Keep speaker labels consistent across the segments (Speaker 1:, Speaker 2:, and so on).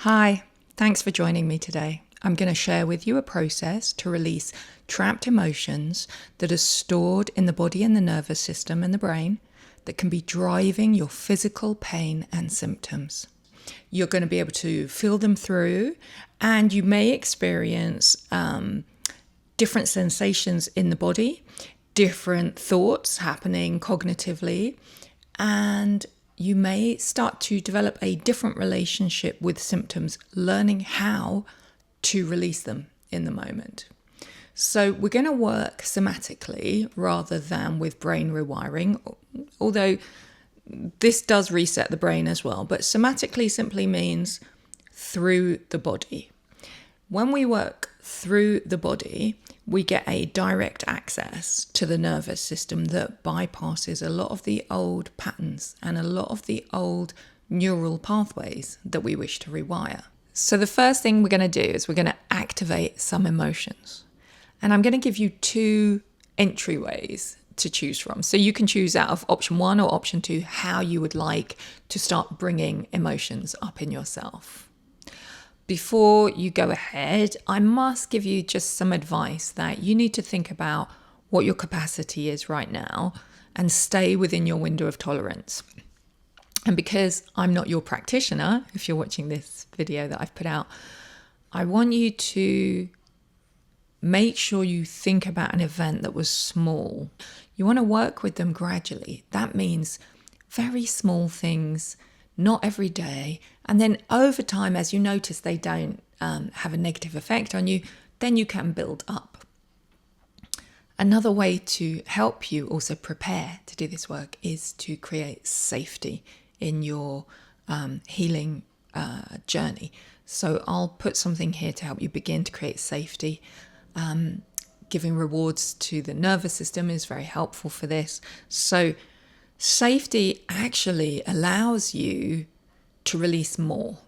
Speaker 1: Hi, thanks for joining me today. I'm going to share with you a process to release trapped emotions that are stored in the body and the nervous system and the brain that can be driving your physical pain and symptoms. You're going to be able to feel them through, and you may experience different sensations in the body, different thoughts happening cognitively, and you may start to develop a different relationship with symptoms, learning how to release them in the moment. So we're going to work somatically rather than with brain rewiring, although this does reset the brain as well. But somatically simply means through the body. When we work through the body, we get a direct access to the nervous system that bypasses a lot of the old patterns and a lot of the old neural pathways that we wish to rewire. So the first thing we're going to do is we're going to activate some emotions. And I'm going to give you two entryways to choose from. So you can choose out of option 1 or option 2 how you would like to start bringing emotions up in yourself. Before you go ahead, I must give you just some advice that you need to think about what your capacity is right now and stay within your window of tolerance. And because I'm not your practitioner, if you're watching this video that I've put out, I want you to make sure you think about an event that was small. You want to work with them gradually. That means very small things, not every day. And then over time, as you notice they don't have a negative effect on you, then you can build up. Another way to help you also prepare to do this work is to create safety in your healing journey. So I'll put something here to help you begin to create safety. Giving rewards to the nervous system is very helpful for this. So safety actually allows you to release more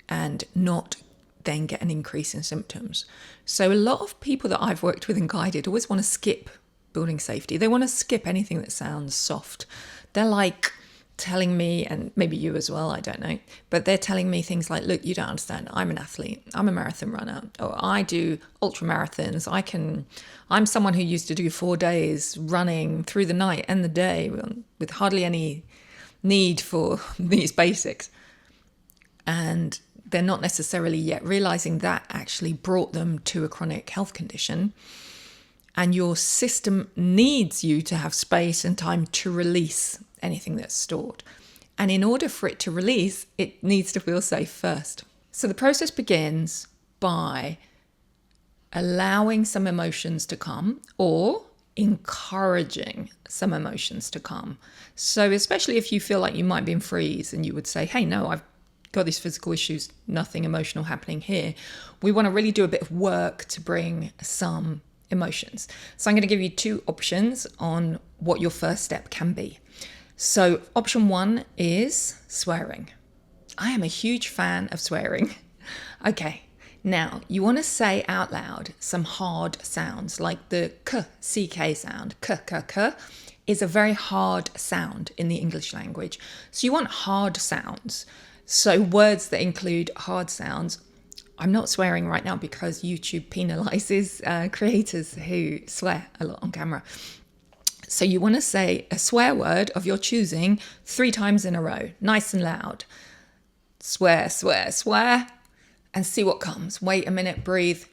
Speaker 1: and not then get an increase in symptoms. So a lot of people that I've worked with and guided always want to skip building safety. They want to skip anything that sounds soft. They're like telling me, and maybe you as well, I don't know, but they're telling me things like, look, you don't understand. I'm an athlete. I'm a marathon runner. Or I do ultra marathons. I'm someone who used to do 4 days running through the night and the day with hardly any need for these basics. And they're not necessarily yet realizing that actually brought them to a chronic health condition. And your system needs you to have space and time to release anything that's stored. And in order for it to release, it needs to feel safe first. So the process begins by allowing some emotions to come or encouraging some emotions to come. So especially if you feel like you might be in freeze and you would say, hey, no, I've got these physical issues, nothing emotional happening here. We want to really do a bit of work to bring some emotions. So I'm going to give you two options on what your first step can be. So option 1 is swearing. I am a huge fan of swearing. Okay, now you want to say out loud some hard sounds like the k, ck sound. K, k, k is a very hard sound in the English language. So you want hard sounds. So words that include hard sounds. I'm not swearing right now because YouTube penalizes creators who swear a lot on camera. So you want to say a swear word of your choosing 3 times in a row, nice and loud. Swear, swear, swear, and see what comes. Wait a minute, breathe.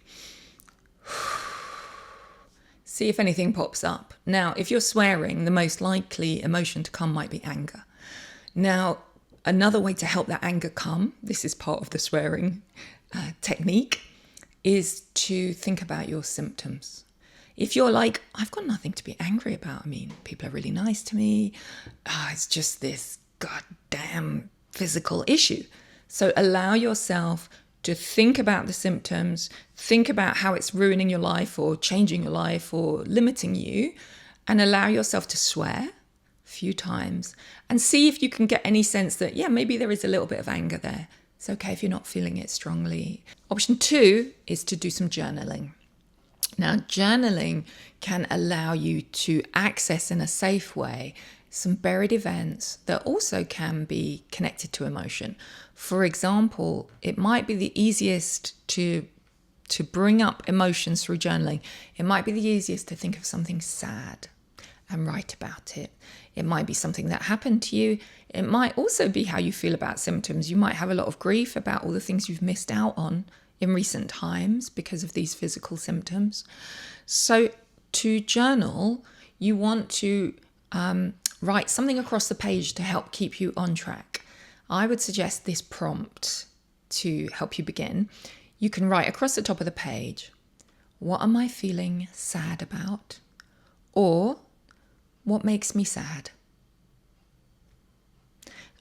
Speaker 1: See if anything pops up. Now, if you're swearing, the most likely emotion to come might be anger. Now, another way to help that anger come, this is part of the swearing technique, is to think about your symptoms. If you're like, I've got nothing to be angry about. I mean, people are really nice to me. It's just this goddamn physical issue. So allow yourself to think about the symptoms, think about how it's ruining your life or changing your life or limiting you, and allow yourself to swear a few times and see if you can get any sense that, yeah, maybe there is a little bit of anger there. It's okay if you're not feeling it strongly. Option 2 is to do some journaling. Now, journaling can allow you to access in a safe way some buried events that also can be connected to emotion. For example, it might be the easiest to bring up emotions through journaling. It might be the easiest to think of something sad and write about it. It might be something that happened to you. It might also be how you feel about symptoms. You might have a lot of grief about all the things you've missed out on in recent times because of these physical symptoms. So to journal, you want to write something across the page to help keep you on track. I would suggest this prompt to help you begin. You can write across the top of the page, what am I feeling sad about? Or what makes me sad?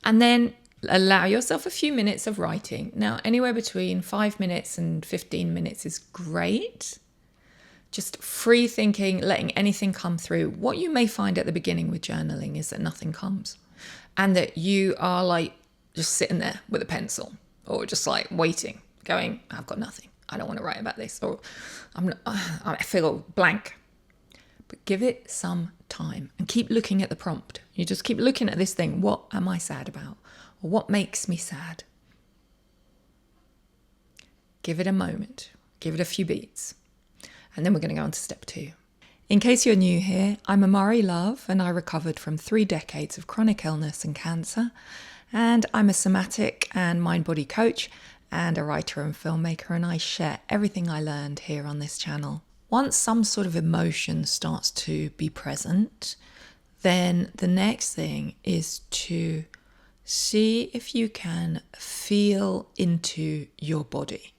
Speaker 1: And then allow yourself a few minutes of writing. Now, anywhere between 5 minutes and 15 minutes is great. Just free thinking, letting anything come through. What you may find at the beginning with journaling is that nothing comes, and that you are like just sitting there with a pencil, or just like waiting, going, I've got nothing. I don't want to write about this, or I feel blank. But give it some time and keep looking at the prompt. You just keep looking at this thing. What am I sad about? Or what makes me sad? Give it a moment. Give it a few beats. And then we're going to go on to step 2. In case you're new here, I'm Amari Love, and I recovered from 3 decades of chronic illness and cancer. And I'm a somatic and mind-body coach and a writer and filmmaker, and I share everything I learned here on this channel. Once some sort of emotion starts to be present, then the next thing is to see if you can feel into your body.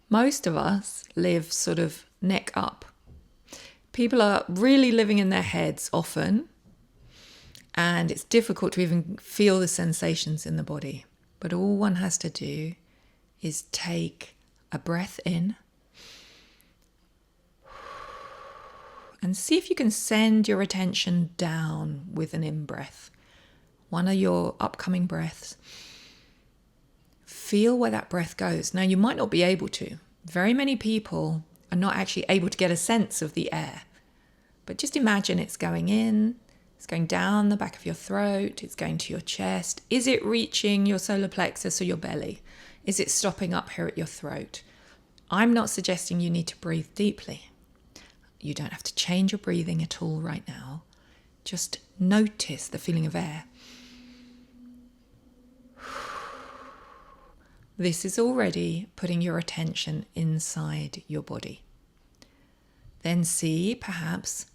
Speaker 1: Most of us live sort of neck up. People are really living in their heads often, and it's difficult to even feel the sensations in the body. But all one has to do is take a breath in and see if you can send your attention down with an in-breath. One of your upcoming breaths. Feel where that breath goes. Now, you might not be able to. Very many people are not actually able to get a sense of the air. But just imagine it's going in, it's going down the back of your throat, it's going to your chest. Is it reaching your solar plexus or your belly? Is it stopping up here at your throat? I'm not suggesting you need to breathe deeply. You don't have to change your breathing at all right now. Just notice the feeling of air. This is already putting your attention inside your body. Then see, perhaps,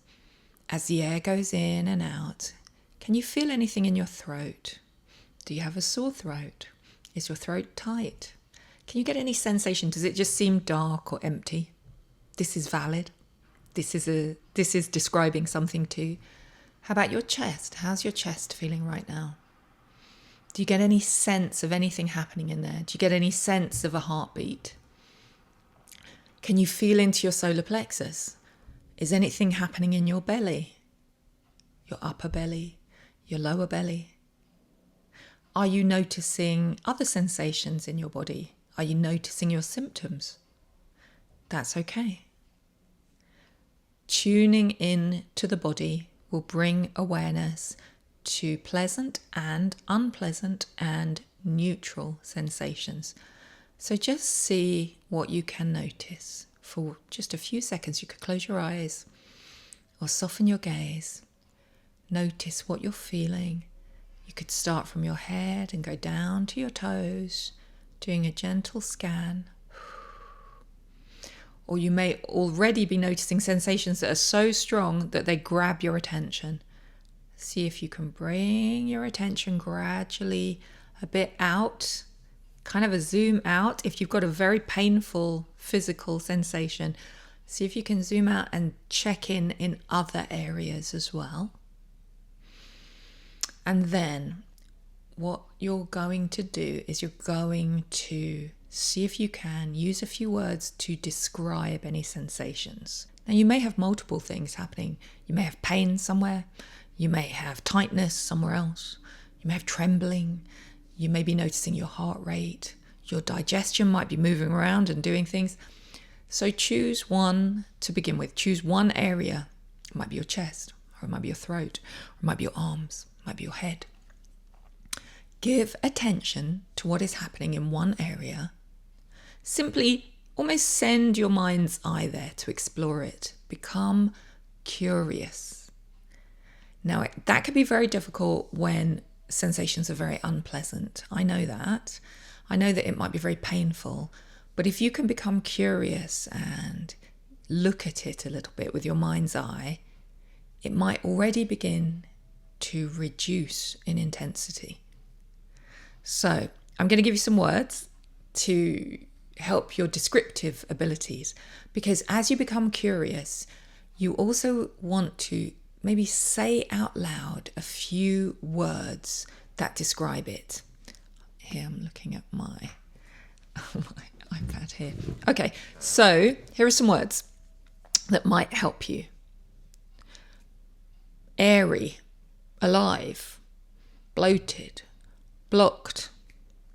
Speaker 1: as the air goes in and out, can you feel anything in your throat? Do you have a sore throat? Is your throat tight? Can you get any sensation? Does it just seem dark or empty? This is valid. This is describing something too. How about your chest? How's your chest feeling right now? Do you get any sense of anything happening in there? Do you get any sense of a heartbeat? Can you feel into your solar plexus? Is anything happening in your belly? Your upper belly? Your lower belly? Are you noticing other sensations in your body? Are you noticing your symptoms? That's okay. Tuning in to the body will bring awareness to pleasant and unpleasant and neutral sensations. So just see what you can notice. For just a few seconds, you could close your eyes or soften your gaze. Notice what you're feeling. You could start from your head and go down to your toes, doing a gentle scan. Or you may already be noticing sensations that are so strong that they grab your attention. See if you can bring your attention gradually a bit out, kind of a zoom out. If you've got a very painful physical sensation, see if you can zoom out and check in other areas as well. And then what you're going to do is you're going to see if you can use a few words to describe any sensations. Now, you may have multiple things happening. You may have pain somewhere. You may have tightness somewhere else. You may have trembling. You may be noticing your heart rate. Your digestion might be moving around and doing things. So choose one to begin with. Choose one area. It might be your chest, or it might be your throat, or it might be your arms, it might be your head. Give attention to what is happening in one area. Simply almost send your mind's eye there to explore it. Become curious. Now, that could be very difficult when sensations are very unpleasant. I know that. I know that it might be very painful. But if you can become curious and look at it a little bit with your mind's eye, it might already begin to reduce in intensity. So I'm going to give you some words to help your descriptive abilities, because as you become curious, you also want to maybe say out loud a few words that describe it. Here I'm looking at my iPad here. Okay, so here are some words that might help you. Airy, alive, bloated, blocked,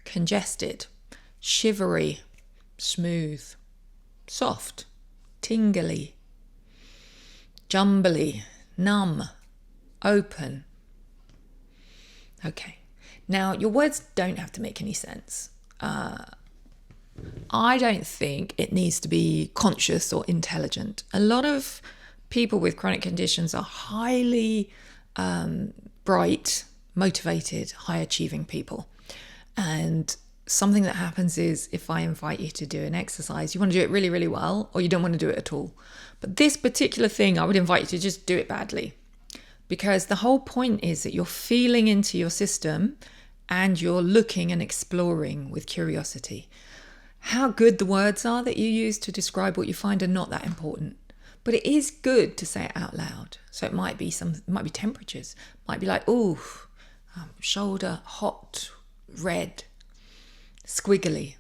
Speaker 1: congested, shivery, smooth, soft, tingly, jumbly, numb, open. Okay, now your words don't have to make any sense. I don't think it needs to be conscious or intelligent. A lot of people with chronic conditions are highly bright, motivated, high-achieving people. And something that happens is if I invite you to do an exercise, you want to do it really, really well, or you don't want to do it at all. But this particular thing, I would invite you to just do it badly. Because the whole point is that you're feeling into your system and you're looking and exploring with curiosity. How good the words are that you use to describe what you find are not that important. But it is good to say it out loud. So it might be temperatures. It might be like, shoulder, hot, red, squiggly.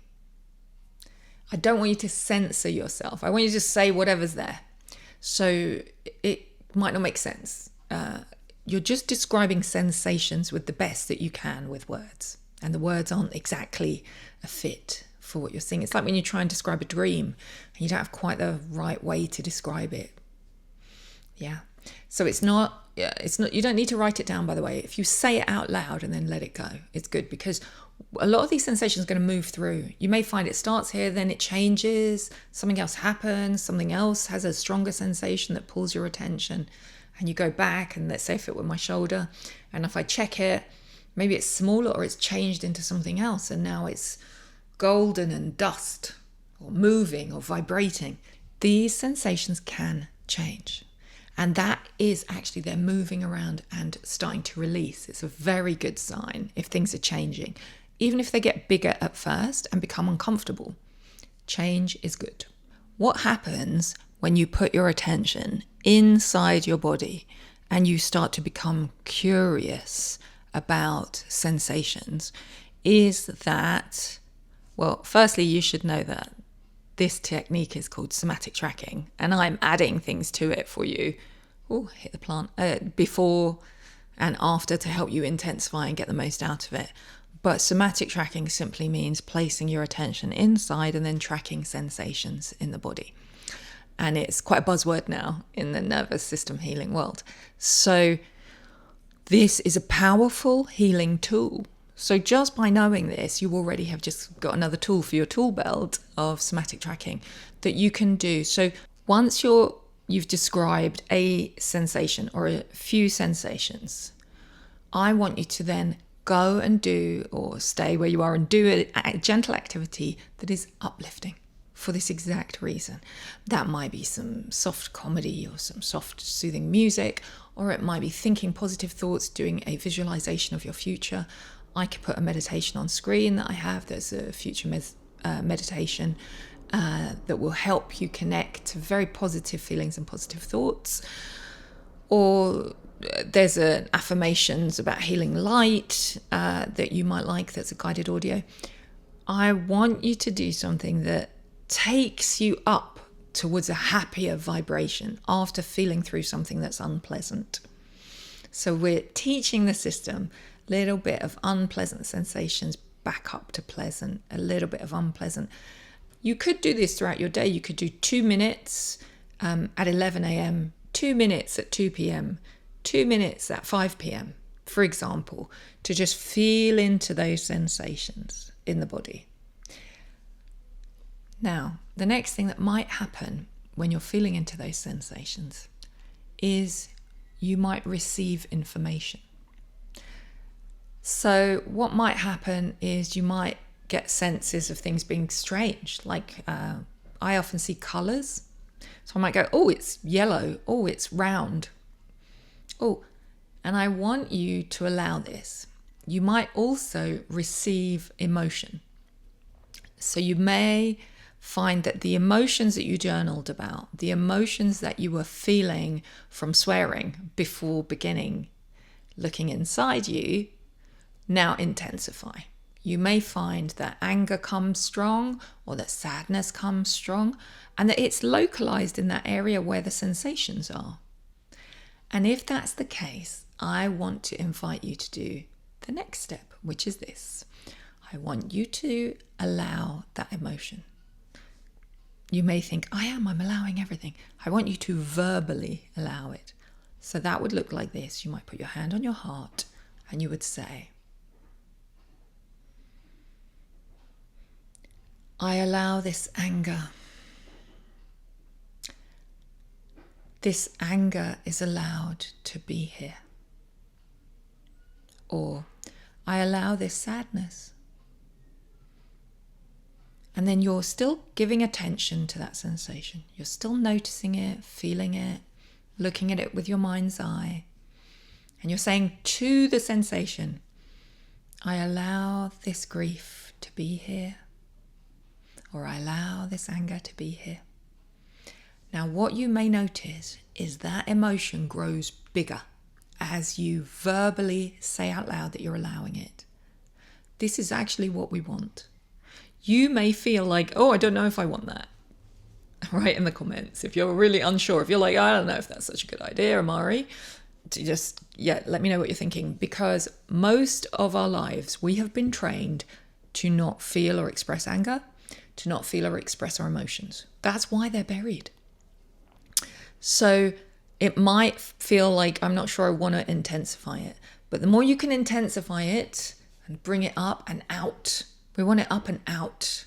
Speaker 1: I don't want you to censor yourself. I want you to just say whatever's there. So it might not make sense. You're just describing sensations with the best that you can with words. And the words aren't exactly a fit for what you're seeing. It's like when you try and describe a dream and you don't have quite the right way to describe it. Yeah. So it's not, you don't need to write it down, by the way. If you say it out loud and then let it go, it's good, because a lot of these sensations are going to move through. You may find it starts here, then it changes, something else happens, something else has a stronger sensation that pulls your attention, and you go back, and let's say if it were my shoulder, and if I check it, maybe it's smaller or it's changed into something else, and now it's golden and dust or moving or vibrating. These sensations can change. And that is actually they're moving around and starting to release. It's a very good sign if things are changing. Even if they get bigger at first and become uncomfortable, change is good. What happens when you put your attention inside your body and you start to become curious about sensations is that, well, firstly, you should know that this technique is called somatic tracking, and I'm adding things to it for you. Hit the plant. Before and after to help you intensify and get the most out of it. But somatic tracking simply means placing your attention inside and then tracking sensations in the body. And it's quite a buzzword now in the nervous system healing world. So this is a powerful healing tool. So just by knowing this, you already have just got another tool for your tool belt of somatic tracking that you can do. So once you've described a sensation or a few sensations, I want you to then go and do, or stay where you are and do a gentle activity that is uplifting for this exact reason. That might be some soft comedy or some soft soothing music, or it might be thinking positive thoughts, doing a visualization of your future. I could put a meditation on screen that I have. There's a future meditation that will help you connect to very positive feelings and positive thoughts. Or there's an affirmations about healing light that you might like. That's a guided audio. I want you to do something that takes you up towards a happier vibration after feeling through something that's unpleasant. So we're teaching the system a little bit of unpleasant sensations back up to pleasant, a little bit of unpleasant. You could do this throughout your day. You could do 2 minutes at 11 a.m., 2 minutes at 2 p.m., 2 minutes at 5 p.m., for example, to just feel into those sensations in the body. Now, the next thing that might happen when you're feeling into those sensations is you might receive information. So what might happen is you might get senses of things being strange. Like I often see colours. So I might go, oh, it's yellow. Oh, it's round. Oh, and I want you to allow this. You might also receive emotion. So you may find that the emotions that you journaled about, the emotions that you were feeling from swearing before beginning, looking inside you, now intensify. You may find that anger comes strong or that sadness comes strong and that it's localized in that area where the sensations are. And if that's the case, I want to invite you to do the next step, which is this. I want you to allow that emotion. You may think, I'm allowing everything. I want you to verbally allow it. So that would look like this. You might put your hand on your heart and you would say, I allow this anger. This anger is allowed to be here. Or, I allow this sadness. And then you're still giving attention to that sensation. You're still noticing it, feeling it, looking at it with your mind's eye. And you're saying to the sensation, I allow this grief to be here. Or I allow this anger to be here. Now, what you may notice is that emotion grows bigger as you verbally say out loud that you're allowing it. This is actually what we want. You may feel like, oh, I don't know if I want that. Write in the comments. If you're really unsure, if you're like, I don't know if that's such a good idea, Amari, to just, let me know what you're thinking. Because most of our lives, we have been trained to not feel or express anger, to not feel or express our emotions. That's why they're buried. So it might feel like, I'm not sure I want to intensify it. But the more you can intensify it and bring it up and out, we want it up and out.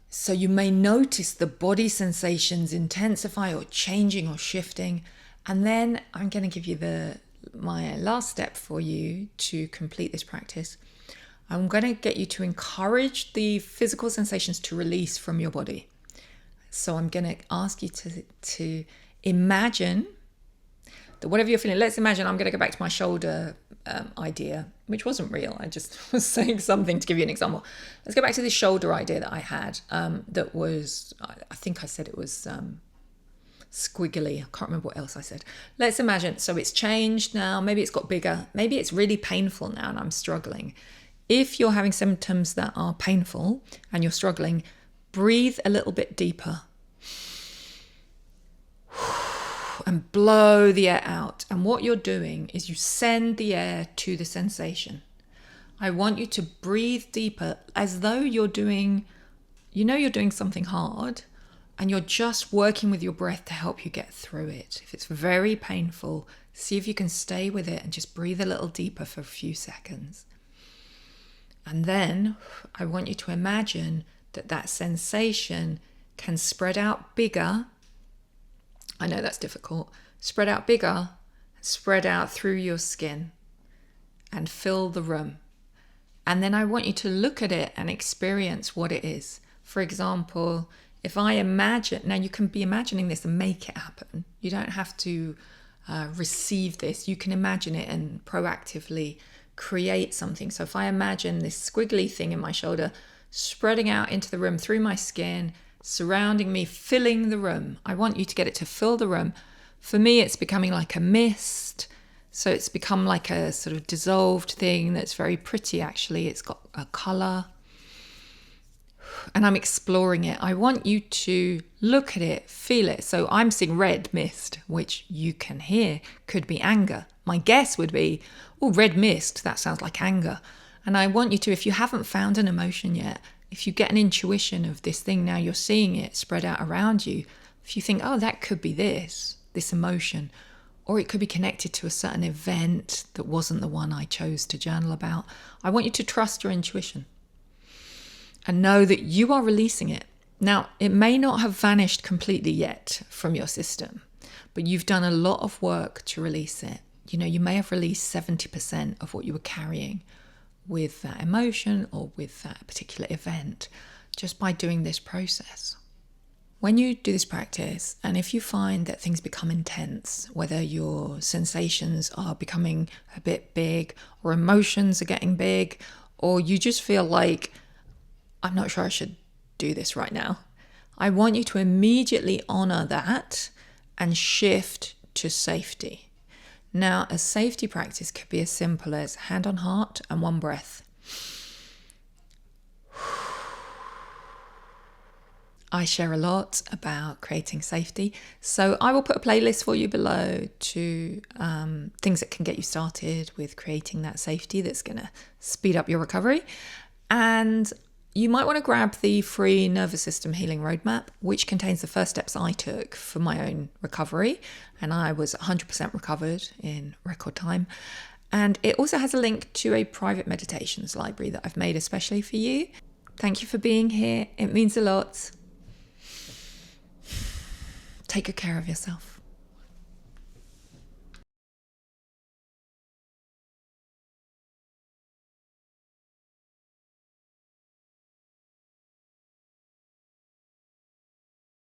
Speaker 1: So you may notice the body sensations intensify or changing or shifting. And then I'm going to give you my last step for you to complete this practice. I'm going to get you to encourage the physical sensations to release from your body. So I'm going to ask you to imagine that whatever you're feeling, let's imagine I'm going to go back to my shoulder idea, which wasn't real. I just was saying something to give you an example. Let's go back to this shoulder idea that I had that was, I think I said it was squiggly. I can't remember what else I said. Let's imagine, so it's changed now. Maybe it's got bigger. Maybe it's really painful now and I'm struggling. If you're having symptoms that are painful and you're struggling, breathe a little bit deeper. And blow the air out. And what you're doing is you send the air to the sensation. I want you to breathe deeper as though you're doing something hard and you're just working with your breath to help you get through it. If it's very painful, see if you can stay with it and just breathe a little deeper for a few seconds. And then I want you to imagine that sensation can spread out bigger. I know that's difficult. Spread out bigger, spread out through your skin and fill the room. And then I want you to look at it and experience what it is. For example, if I imagine, now you can be imagining this and make it happen. You don't have to receive this. You can imagine it and proactively create something. So if I imagine this squiggly thing in my shoulder spreading out into the room through my skin, surrounding me, filling the room. I want you to get it to fill the room. For me, it's becoming like a mist. So it's become like a sort of dissolved thing that's very pretty, actually. It's got a color. And I'm exploring it. I want you to look at it, feel it. So I'm seeing red mist, which you can hear could be anger. My guess would be, oh, red mist, that sounds like anger. And I want you to, if you haven't found an emotion yet, if you get an intuition of this thing, now you're seeing it spread out around you. If you think, oh, that could be this emotion. or it could be connected to a certain event that wasn't the one I chose to journal about. I want you to trust your intuition and know that you are releasing it. Now, it may not have vanished completely yet from your system, but you've done a lot of work to release it. You know, you may have released 70% of what you were carrying with that emotion or with that particular event just by doing this process. When you do this practice, and if you find that things become intense, whether your sensations are becoming a bit big or emotions are getting big, or you just feel like, I'm not sure I should do this right now, I want you to immediately honor that and shift to safety. Now, a safety practice could be as simple as hand on heart and one breath. I share a lot about creating safety, so I will put a playlist for you below to things that can get you started with creating that safety that's going to speed up your recovery. And you might want to grab the free nervous system healing roadmap, which contains the first steps I took for my own recovery, and I was 100% recovered in record time. And it also has a link to a private meditations library that I've made especially for you. Thank you for being here. It means a lot. Take good care of yourself.